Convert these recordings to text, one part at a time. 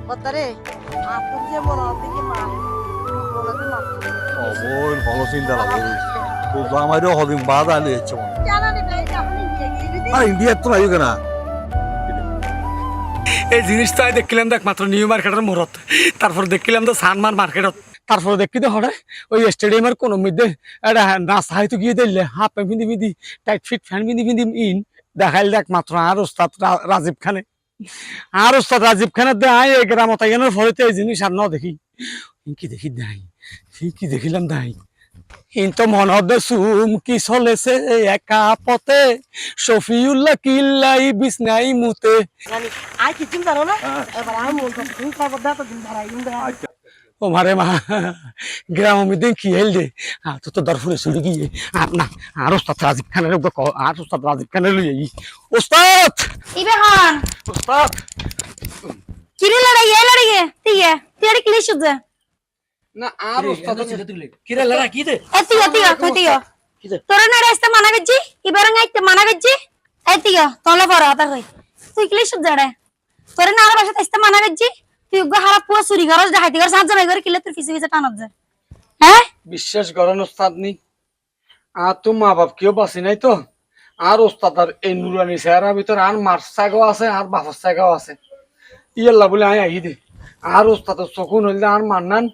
কতরে আপন যে মনে হতে কি মান বলতে মারছে ওই ভালো চিন্তা লাগবে তো আমারও হদিন বাদ আলে হচ্ছে জানানি ভাই যখন গিয়ে আর ইন্ডিয়া তো নাই কেনা এই জিনিসটা দেখলাম দেখ মাত্র নিউ মার্কেটের মোড়ত তারপর দেখলাম তো সানমার মার্কেটত তারপর দেখি তো হঠাৎ ওই স্টেডিয়ামের কোন মধ্যে একটা নাচ হয়তো গিয়ে দিলে হাফ প্যান্ট পিঁধি পিঁধি টাইট ফিট ফ্যান পিঁধি পিঁধি ইন দেখাইল দেখ মাত্র আর ওস্তাদ রাজীব খানে আর ওস্তাদ রাজীব খানের দেয় এই গ্রামত আইনের ফলেতে এই জিনিস আর ন দেখি কি দেখি দেয় কি দেখিলাম দেয় কিন্তু মনদে সুম কি চলেছে একা পথে শফিউল্লাহ কিল্লাই বিছনাই মুতে জানি আই কি চিন্তা জানো না এবার আমি মন করতে তুমি খবর দাও তো দিন ধরাই দিন ধরা ও মারে মা গ্রাম মিদিন কি হেল দে তো তো দরফুরে চুরি গিয়ে আর না আর ওস্তাদ রাজীব খানের আর ওস্তাদ রাজীব খানের লই আই ওস্তাদ ইবে হন ওস্তাদ কিরে লড়াই তিয়ে তিয়ে ক্লিশ হচ্ছে না আর ওস্তাদ কি রে লড়া কি দে এতিও তোরা না রাস্তা মানা গেছি এবার গাইতে মানা গেছি এতিও তলে পড়া তা কই তুই ক্লিশ হচ্ছে রে তোরা না আর বাসা রাস্তা মানা গেছি তুই গো হারা পুয়া চুরি করস ডাহাইতি কর সাত জমাই করে কিলে তোর পিছে পিছে টানত যায় হ্যাঁ বিশ্বাস করেন ওস্তাদ নি আর তো মা বাপ কেউ বাসি নাই তো আর ওস্তাদ আর এই নুরানি চেহারা ভিতর আর মার সাগাও আছে আর বাপর সাগাও আছে ইয়াল্লা বলে আই আই দে আর ওস্তাদ চকুন হইলে আর মান্নান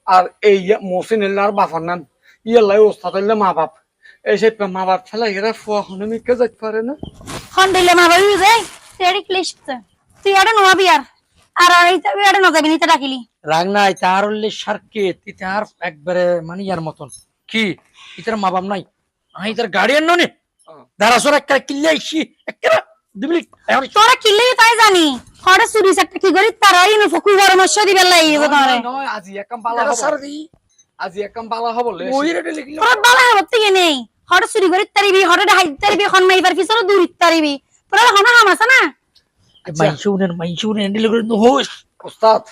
আর এই মসিন হইলে আর বাপর নান ইয়াল্লাই ওস্তাদ হইলে মা বাপ এই সে মা বাপ ফেলা এরা ফুয়া হনে মিকে যাইতে পারে না হন দিলে মা বাবু যায় তুই ক্লিশ হচ্ছে তুই আরে নোয়া বিয়ার আর এইটা বিয়ারে না যাবি নিতে ডাকিলি রাগ নাই তার হলে সার্কেত তার একবারে মানে ইয়ার মতন কি ইতার মা বাপ নাই আই তার গার্ডিয়ান ননে দারাসর একটা কিল্লে আইছি একটা দিবলি তোরা কিল্লেই তাই জানি হরে চুরি একটা কি করি তারাই নো ফকু পরামর্শ দিবে লাগি তোরে নয় আজি একম বালা হবো আজি একম বালা হবো লে ওই রেডে লিখলি তোরা বালা হতে কি নেই হরে চুরি করি তারিবি হরে হাই তারিবি খন মাইবার পিছনে দূর তারিবি তোরা হনা হামাসা না মাইশুনের হ্যান্ডেল করে নো হোস ওস্তাদ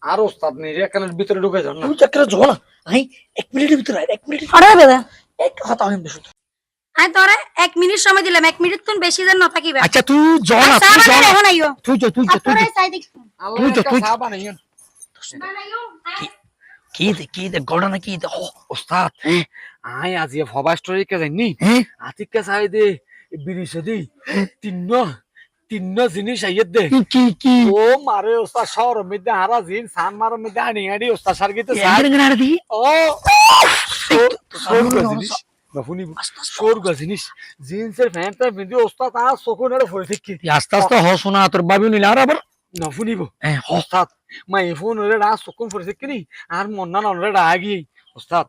আর ওস্তাদ নেই এখানের ভিতরে ঢুকে যান না তুই চাকরা জোনা আই 1 মিনিটের ভিতরে 1 মিনিট হরে বেদা এক কথা আমি বেশ আই তোরে 1 মিনিট সময় দিলাম 1 মিনিট তুন বেশি দেন না থাকিবা আচ্ছা তুই জন আচ্ছা তুই জন এখন আইও তুই তোরে সাই দেখ তুই তুই সাবা নাই বানাইও কি দে গড়না কি দে ওস্তাদ আই আজি ফবা স্টোরি কে জানি আতিক কে চাই দে বিড়ি সদি তিন্ন জিনিস আইয়ে দে কি ও মারে ওস্তাদ শহর মধ্যে হারা জিন সান মার মধ্যে আনি আনি ওস্তাদ সার্গিতে সাই এর দি ও সরগা জিনিস নফুনি সরগা জিনিস জিন্সের প্যান্টটা বিন্দু ওস্তাদ আর চকুনের ফরে ঠিক আস্তে আস্তে হ শোনা তোর বাবু নিলা আর আবার নফুনিব হ্যাঁ ওস্তাদ মা এই ফোন ওরে ডা চকুন ফরে ঠিক নি আর মন্না নরে ডা আগি ওস্তাদ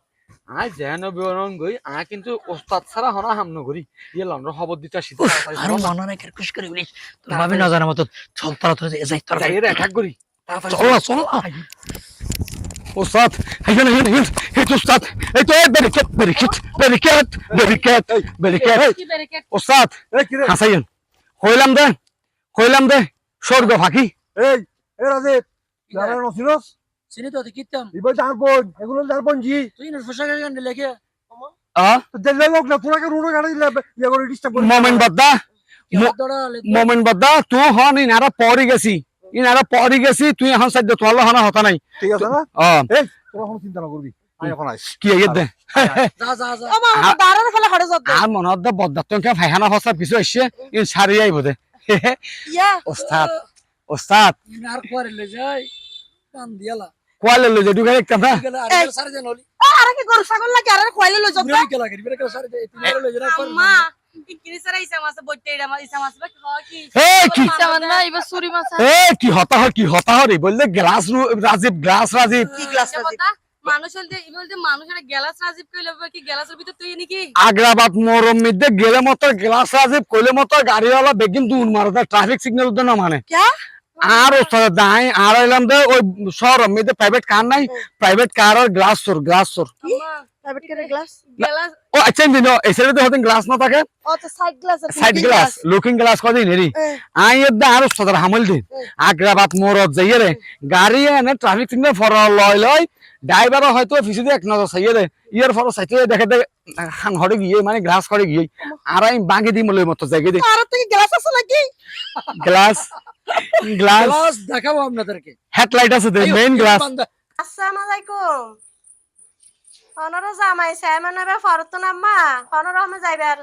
আই যেন বিবরণ গই আ কিন্তু ওস্তাদ ছাড়া হনা হাম নগরি ইয়ে লন্ডর খবর দিতা সিধা আর মনে নাই কেরকুশ করে বলিস তোর বাবু না জানা মত চল তারা তোর যাই তোর যাই রে অ্যাটাক করি চল ওস্তাদ হাইন হে ওস্তাদ এই তো ব্যারিকেড কি ব্যারিকেড ওস্তাদ হাসাইন হইলাম দে স্বর্গ ফাঁকি এই এই রাজীব যারা নছিলস চিনি তো কিতাম ইবা জারবন এগুলো জারবন জি তুই না পোশাক গান লেগে তো দেলে লোক না পুরাকে রুড়ো গাড়ি দিলে ইয়া করে ডিস্টার্ব করে মোমেন বদ্দা তুই হন ইনারা পরি গেছি তুই এখন সাধ্য তোলা হনা হতা নাই ঠিক আছে না এই তোরা কোনো চিন্তা না করবি আমি এখন আইছি কি আইয়ে দে যা ও মা দাঁড়ার ফলে হরে যত আর মনত দে বদ্দা তুই ফাইখানা হসা পিছু আসছে ইন সারি আইব দে ইয়া ওস্তাদ আর করে লে যাই কান দিয়ালা কোয়ালে লই যে ঢুকে দেখতাম না গেলা আর সারে জান হলি আরে কি গরু ছাগল লাগে আরে খোয়াইলে লই যত ঘুরে গেলা গেলা করে সারে তিন আর লে যারা করে মা ইকিনি সারা ইসা মাছ বইতে এডা মাছ ইসা মাছ বা কি এ কি না ইবা সুরি মাছ কি হতা হরি বললে গ্লাস রাজীব কি গ্লাস মানুষ বলতে মানুষের গ্লাস রাজীব কইলে কি গ্লাসের ভিতর তুই নাকি আগ্রাবাদ মরম মধ্যে গেলে মতো গ্লাস রাজীব কইলে মতো গাড়িওয়ালা বেগিন দূর মারতে ট্রাফিক সিগন্যাল তো না মানে क्या আর ওস্তাদ দাই আর এলাম দে ওই শহর মধ্যে প্রাইভেট কার নাই প্রাইভেট কার আর গ্লাস সোর प्राइवेट के ग्लास ग्लास ও আচ্ছা দিন এসে তো হতেন গ্লাস না থাকে ओ तो সাইড গ্লাস লুকিং গ্লাস কই দিন রে আই এদা আর ওস্তাদ হামল দিন আগ্রাবাদ মোরত যাইয়ে রে গাড়ি এনে ট্রাফিক সিগন্যাল ফর লয় ড্রাইভার হয়তো ফিসি এক নজর চাইয়ে দে ইয়ার ফর সাইতে দেখে দে খান হড়ে গিয়ে মানে গ্লাস করে গিয়ে আর আমি বাঙ্গি দিই মলে মতো জায়গা দে আর তো গ্লাস আছে নাকি গ্লাস গ্লাস গ্লাস দেখাবো আপনাদেরকে। হেডলাইট আছে আইও, মেইন গ্লাস। বান্দা। আসসালামু আলাইকুম হনর জামাই সাইমান হবে ফরতুন আম্মা হনর হমে যাইবে আর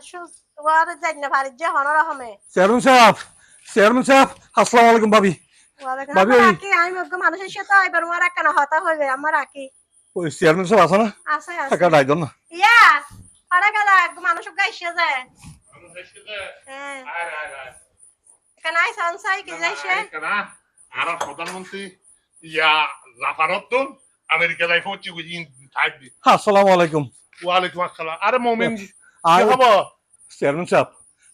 ওয়ার যাই না পারি যে হনর হমে চেয়ারম্যান সাহেব আসসালামু আলাইকুম ভাবি। ভাবি, ওই- কি আমি মগ্গ মানুষের সাথে আইবার ওয়ার একটা না হতা হইবে আমার আকি ওই চেয়ারম্যান সাহেব আছে না আছে আছে একটা ডাইজন না ইয়া পাড়া গেলা মানুষ গাইছে যায় হ্যাঁ কানাই সানসাই কি যাইছে আর প্রধানমন্ত্রী ইয়া জাফারতুন আমেরিকা যাই পৌঁছি বুঝি থাকবি। আসসালামু আলাইকুম। ওয়ালাইকুম আসসালাম। আরে মোমিন কি আর খবর? চেয়ারম্যান সাহেব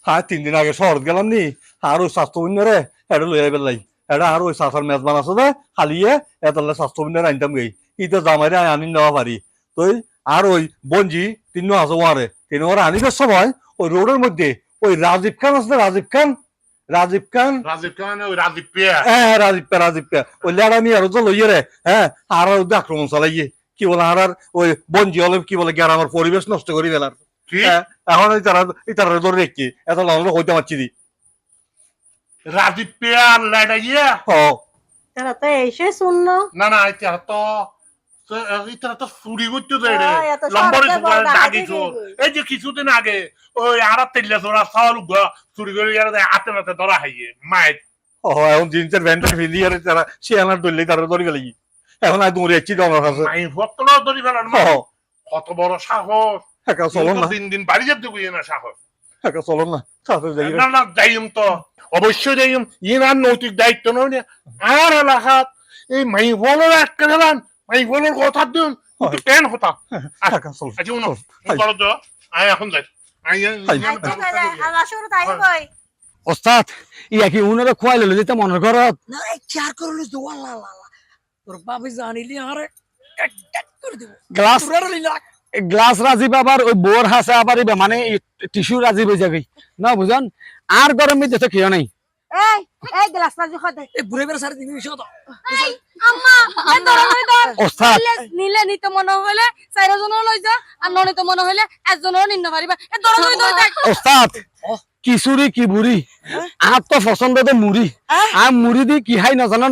হ্যাঁ 3 দিন আগে শহর গেলাম নি আর ওই স্বাস্থ্য বিন্যারে এটা লই আইবার লাই এটা আর ওই সাসার মেজবান আছে যে খালিয়ে এতলে স্বাস্থ্য বিন্যারে আনতাম গই ইতে জামাইরে আনি নেওয়া পারি তুই আর ওই বঞ্জি তিন আছে ওয়ারে তিন ওরা আনিবার সময় ওই রোডের মধ্যে ওই রাজীব খান আছে না, রাজীব খান রাজীব খান ওই রাজীব পেয়া হ্যাঁ রাজীব পে ওই লেডামি আর তো লইয়ে রে হ্যাঁ আর ওদের আক্রমণ চালাইয়ে কি বলে আর ওই বঞ্জি হলে কি বলে গ্রামের পরিবেশ নষ্ট করি ফেলার। কি এখন এই তারা ধরে রেখে এত লঙ্গ হইতে পারছি দি রাজীব পেয়া লড়াইয়া ও তারা তো এসে শুনলো না না এটা তো এটা তো চুরি করতে দেয় রে ও, এত লম্বরে সরকার বড় ডাকাতি দাগিছ করে। এই যে কিছুদিন আগে ওই আর তেল্লা চোরা চাউল চুরি করে গেলে হাতে নাতে ধরা হাইয়ে মায়ের ও এখন জিন্সের প্যান্টের ফিলি আর তারা সে আনার দললে তারা ধরে গেলে এখন আর দৌড়ে যাচ্ছি আমার কাছে মাই ভক্ত ধরি ফেলার ও কত বড় সাহস একা চলো না দিন দিন বাড়ি যেতে বুঝে না সাহস একা চলো না সাথে যাই না না যাইম তো অবশ্যই যাইম ইনার নৈতিক দায়িত্ব নয় না আর এলাকাত এই মাই বলার একটা গেলাম মাই বলার কথা দিন কেন হতা একা চলো আচ্ছা উনো করো তো আয় এখন যাই আল্লাহ শুরু তাই কই ওস্তাদ ইয়া কি উনারে খুয়াই লইলো যেতে মনের ঘরত না এই চার করলো তো আল্লাহ আল্লাহ আল্লাহ। তোর বাবু জানিলি আরে এক এক করে দিব। গ্লাস তোরা লইলা। গ্লাস রাজীব আবার ওই বোর হাসে আবার ইবে মানে টিস্যু রাজীব হয়ে যাবে না বুঝান আর গরমে যেতে খেয়ে নাই এই এই গ্লাস না জুখা দে এই বুড়ে বেড়া সাড়ে 3 মিনিট তো। আম্মা এই ধরনের তো ওস্তাদ নিলে নিতে মনে হলে 4 জন লই যা আর ননিতে মনে হলে একজনও নিন্ন পারিবা এই ধরনের তো দেখ ওস্তাদ কিশোরী কি বুড়ি আর তো পছন্দ তো মুড়ি আর মুড়ি দি কি হাই না জানান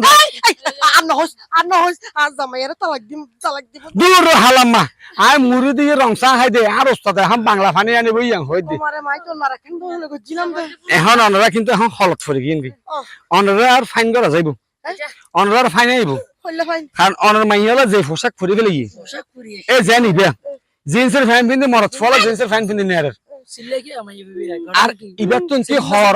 আর নহস আর জামাইয়ারে তালাক দিব দূর হালাম্মা আর মুড়ি দিয়ে রংসা হাই দে আর ওস্তাদ হাম বাংলা ফানি আনিব ইয়াং হই দে তোমারে মাই তোর মারা কেন বলে গজিলাম দে এখন অনরা কিন্তু এখন হলত ফরি গিনবি অনরা আর ফাইন করা যাইব অনরা আর ফাইন আইব হইলে ফাইন কারণ অনর মাইয়ালা যে পোশাক ফরি গেলে পোশাক পরিয়ে এ জানি বে জিন্সের ফ্যান পিন্ধে মরত ফলা জিন্সের ফ্যান পিন্ধে নেয়ার সিলে কি আমি আর ইবার তো কি হর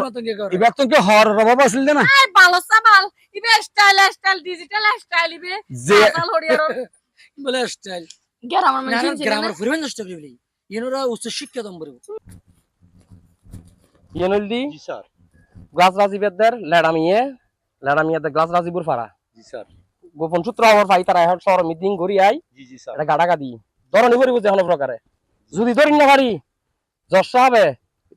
ইবার তো কি হর রবাব আছিল না এই ভালো সাবাল ইবে স্টাইল ডিজিটাল স্টাইল ইবে যে সাবাল হরিয়ার বলে স্টাইল গ্রামের মানুষ গ্রামের পরিবেশ নষ্ট করে বলি ইনোরা উচ্চ শিক্ষা দম বলবো ইয়েনলদি জি স্যার গ্লাস রাজীবের লেডামিয়াদের গ্লাস রাজীবুর ফাড়া জি স্যার গোপন সূত্র আমার ভাই তারা এখন শহর মিটিং করি আই জি স্যার এটা গাড়া গাদি ধরনি পড়িব যে কোনো প্রকারে যদি ধরি না পারি জজ হবে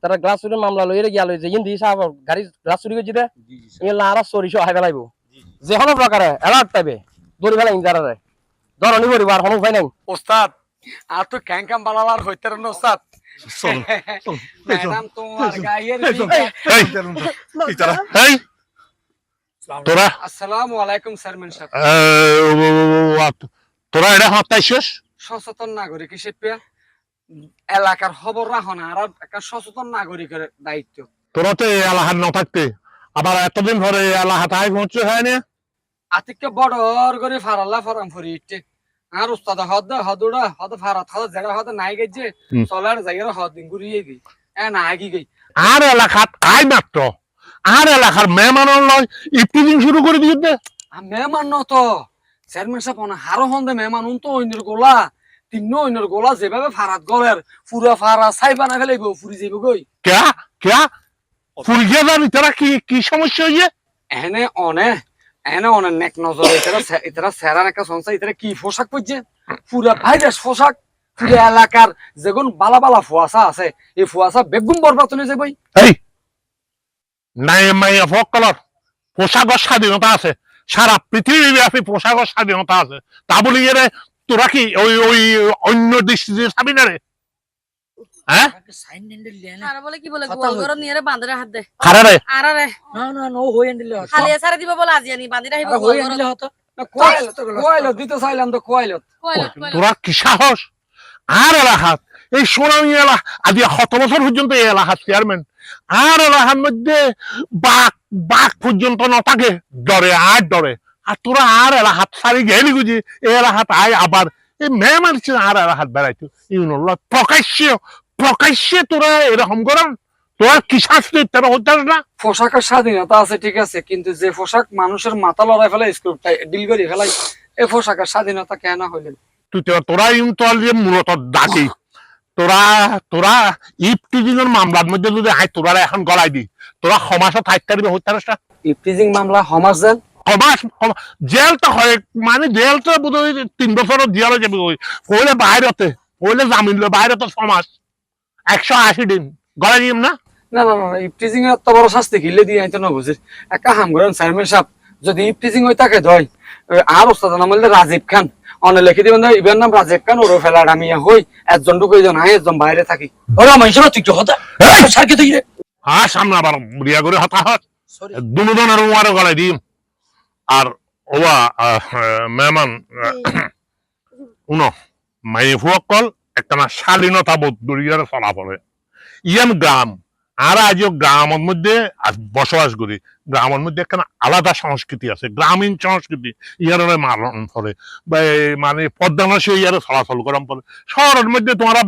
তারা গ্লাস চুরির মামলা লইরে গিয়া লই যে ইন্দি সাহেব গাড়ি গ্লাস চুরি করে দিতে জি জি ইয়ে লারা চুরি সহ হাই ফেলাইব যে কোনো প্রকারে এলার্ট পাইবে ধরি ফেলাই ইন্দারে ধরনি পড়িব আর কোনো উপায় নাই ওস্তাদ আর তো ক্যাঙ্কাম বালাবার হইতে না ওস্তাদ চলো ম্যাডাম তোমার গায়ের এই তারা এই তোরা আসসালামু আলাইকুম চেয়ারম্যান সাহেব তোরা এটা হত্যাইছিস সচেতন নাগরিক হিসেবে এলাকার খবর রাখো না আর একটা সচেতন নাগরিকের দায়িত্ব তোরা তো এই এলাকার না থাকতে আবার এতদিন ধরে এই এলাকাটাই পৌঁছে হয় না আতিককে বড় করে ফারাল্লা ফরাম ফরি ইটে আর উস্তাদ হদুড়া হদ ফারাত হদ জায়গা হদ নাই গেছে চলার জায়গা হদ দিন ঘুরিয়ে গই না আগি গই আর এলাকাত আই মাত্র আর এলাকার মেহমানের লয় ইফতিজিং শুরু করে দিতে মেহমান ন তো চেয়ারম্যান সাহেব হারো হন্দে মেহমান তো অন্যের গোলা তিন অন্যের গোলা যেভাবে ফারাত গলের পুরা ফারা সাইবা না ফেলাইব ফুরি যাইব গই কে কে ফুরিয়ে যাবি তোরা কি কি সমস্যা হইছে এনে অনে নেক নজর এটারা সেরার একটা সংস্থা এটারা কি পোশাক পরছে পুরা ভাইরাস পোশাক পুরা এলাকার যেগুন বালা বালা ফুয়াশা আছে এই ফুয়াশা বেগুন বরবাদ হয়ে যাবে এই নাই মাই ফকলর পোশাকের স্বাধীনতা আছে সারা পৃথিবী ব্যাপী পোশাকের স্বাধীনতা আছে তা বলি এর তোরা কি ওই ওই অন্য দৃষ্টিতে চাবি না রে হ্যাঁ সাইন হ্যান্ডেল লে না আর বলে কি বলে কথা গোল হই। ঘর নিয়ে বাঁধরে হাত দে খারারে আর আরে না ও হই হ্যান্ডেল লে খালি এসারে দিব বলে আজি আনি বাঁধি রাখিব হই হ্যান্ডেল হতো কোয়াইলত দিতে চাইলাম তো কোয়াইলত তোরা কি সাহস আর এলাহাত এই সোনামি এলাকা আজ 7 বছর পর্যন্ত এই এলাকার চেয়ারম্যান আর এলাকার মধ্যে বাঘ পর্যন্ত না থাকে ডরে আর তোরা আর এলাকাত সারি গেলি গুজি এই এলাকাত আয় আবার এই মেয়ে মারছে আর এলাকাত বেড়াইতো ইউনুল্লাহ প্রকাশ্যে তোরা এরকম করেন তোরা কি শাস্তি তারা হচ্ছে না পোশাকের স্বাধীনতা আছে ঠিক আছে, কিন্তু যে পোশাক মানুষের মাথা লড়াই ফেলে স্ক্রুপটা ডিল করে ফেলাই, এই পোশাকের স্বাধীনতা কেন হইলেন? তোরা ইউনতল যে মূলত ডাকি তোরা ইফটিজিংয়ের মামলার মধ্যে যদি আয় তোরা এখন গলাই দি তোরা সমাজত থাকতে পারবি হতে পারিস না ইফটিজিং মামলা সমাজ দেন জেল তো হয় মানে জেল তো বোধ 3 বছরের জেল হয়ে যাবে পহলে বাইরতে পহলে জামিন লো বাইরতে সমাজ 180 দিন গলাই দিম না না না না ইফটিজিং এর এত বড় শাস্তি কিলে দিয়ে আইতো না বুঝিস একটা হাম করেন চেয়ারম্যান সাহেব, যদি ইফটিজিং হই থাকে ধয় আর ওস্তাদ নাম হইলে রাজীব খান অনে লিখে দিবেন ইবের নাম রাজীব খান ওর ফেলার আমি হই একজন ঢুকে জন আই একজন বাইরে থাকি ওরা মানুষরা তুই হতা সারকে তুই রে হ্যাঁ সামনে আবার রিয়া করে হতাহত দুজনের উমারে গলাই দিম আর ওয়া মেহমান উনো মাই ফুয়াকল একটা না শালীনতা বোধ দরিয়ার ফলাফলে ইয়ান গ্রাম আর আজও গ্রামের মধ্যে বসবাস করি গ্রামের মধ্যে একটা আলাদা সংস্কৃতি আছে গ্রামীণ সংস্কৃতি ইয়ার মারণ ফলে মানে পদ্মানসী ইয়ার চলাচল করার ফলে শহরের মধ্যে তোমরা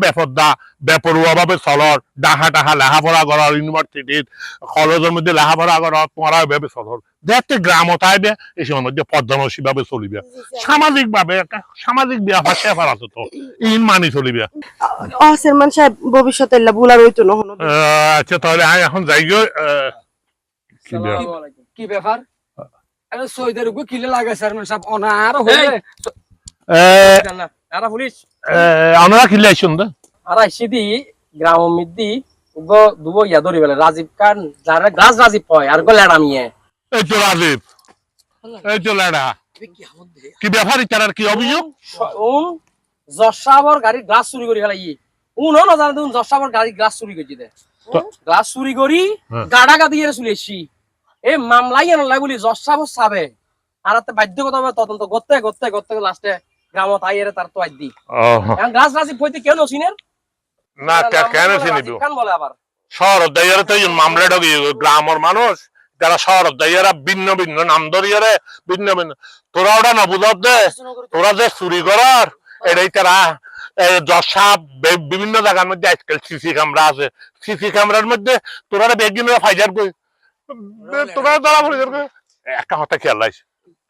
বেপরোয়া ভাবে চলর ডাহা লেখাপড়া করার ইউনিভার্সিটির কলেজের মধ্যে লেখাপড়া করার তোমরা ভাবে চলর দেখতে গ্রামত আইবে এই সময়ের মধ্যে পদ্মানসী ভাবে চলিবে সামাজিক ভাবে একটা সামাজিক ব্যাপার স্যাপার আছে তো ইন মানি চলিবে চেয়ারম্যান সাহেব ভবিষ্যতে ভুল আর হইতো না আচ্ছা তাহলে আমি এখন যাই গো কি ব্যাপার? আরে সৈদের উপর কিলে লাগে চেয়ারম্যান সাহেব অনা আর হইলে আরা পুলিশ আপনারা কিনলে আইসুন দা আরা সিদি গ্রাম মিদ্দি উগো দুবো ইয়া ধরি বলে রাজীব খান যারা গ্লাস রাজীব কয় আর গো লেড়ামিয়ে এই তো রাজীব এই তো লেডা কি ব্যাপার ইতার কি অভিযোগ জসাবর গাড়ি গ্লাস চুরি করে ফেলাই উনো না জানে তুমি জসাবর গাড়ি গ্লাস চুরি করে দে গ্লাস চুরি করি গাড়া গাদি এর চলে এসি এই মামলাই আনলাই বলি জসাবর সাবে আর তাতে বাধ্যগত তদন্ত করতে লাস্টে গ্রামত আইয়ের তার তো আইদি এখন গ্লাস রাজীব কইতে কেন চিনেন না কেন চিনিব কান বলে আবার শহর দাইয়ারে তো মামলা ঢুকি গ্রামের মানুষ যারা শহর দাইয়ারা ভিন্ন ভিন্ন নাম ধরিয়ারে ভিন্ন তোরা ওটা না বুঝত দে তোরা যে চুরি করার এটাই তারা বিভিন্ন জায়গার মধ্যে আজকাল সিসি ক্যামেরা আছে সিসি ক্যামেরার মধ্যে তোরা বেগিন ফাইজার কই তোরা ধরা ফাইজার কই একটা কথা খেয়াল রাখিস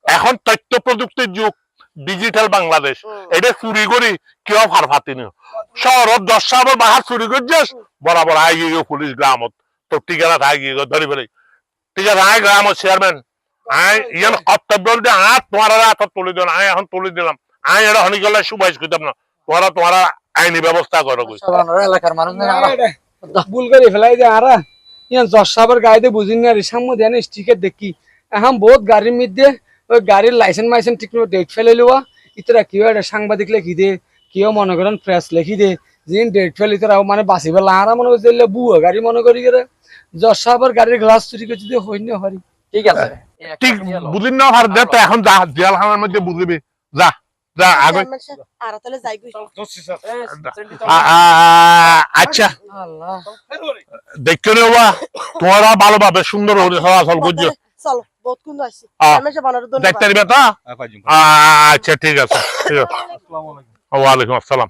এখন তথ্য প্রযুক্তির যুগ ডিজিটাল বাংলাদেশ এটা চুরি করি কেউ ফারফাতি নি শহরত 10 সাবর বাহার চুরি করছিস বরাবর আই গিয়ে পুলিশ গ্রামত তোর ঠিকানা থাকি ধরি ফেলে ঠিক আছে আয় গ্রামের চেয়ারম্যান আয় ইয়ান কর্তব্য আর তোমার হাত তুলে দিলাম আয় এখন তুলে দিলাম আয় এটা হনি গেলে সুবাইশ করতাম না তোমরা আইনি ব্যবস্থা করো এলাকার মানুষ ভুল করে ফেলাই যে আরা ইয়ান জসাবর গাড়িতে বুঝিন না সামনে দেন স্টিকার দেখি এখন বহুত গাড়ির মধ্যে ওই গাড়ির লাইসেন্স ঠিক মতো ডেট ফেলে লওয়া ইতরা কেউ একটা সাংবাদিক লেখি দে কেউ মনে করেন প্রেস লেখি দে যিনি ডেট ফেলে ইতরা মানে বাঁচি পেলা আরা মনে করছে বুয়া গাড়ি মনে করি করে জসাবর গাড়ির গ্লাস চুরি করছি দিয়ে হইনি হারি ঠিক আছে ঠিক বুঝিন না হার দে তো এখন যা জেলখানার মধ্যে বুঝবি যা যা আগে আর তাহলে যাই আচ্ছা দেখছো রে বাবা তোমরা ভালোভাবে সুন্দর হলে চলাচল করছো চলো বহুত কুন্দ আসছি দেখতে পারবে তো আচ্ছা ঠিক আছে ওয়ালাইকুম আসসালাম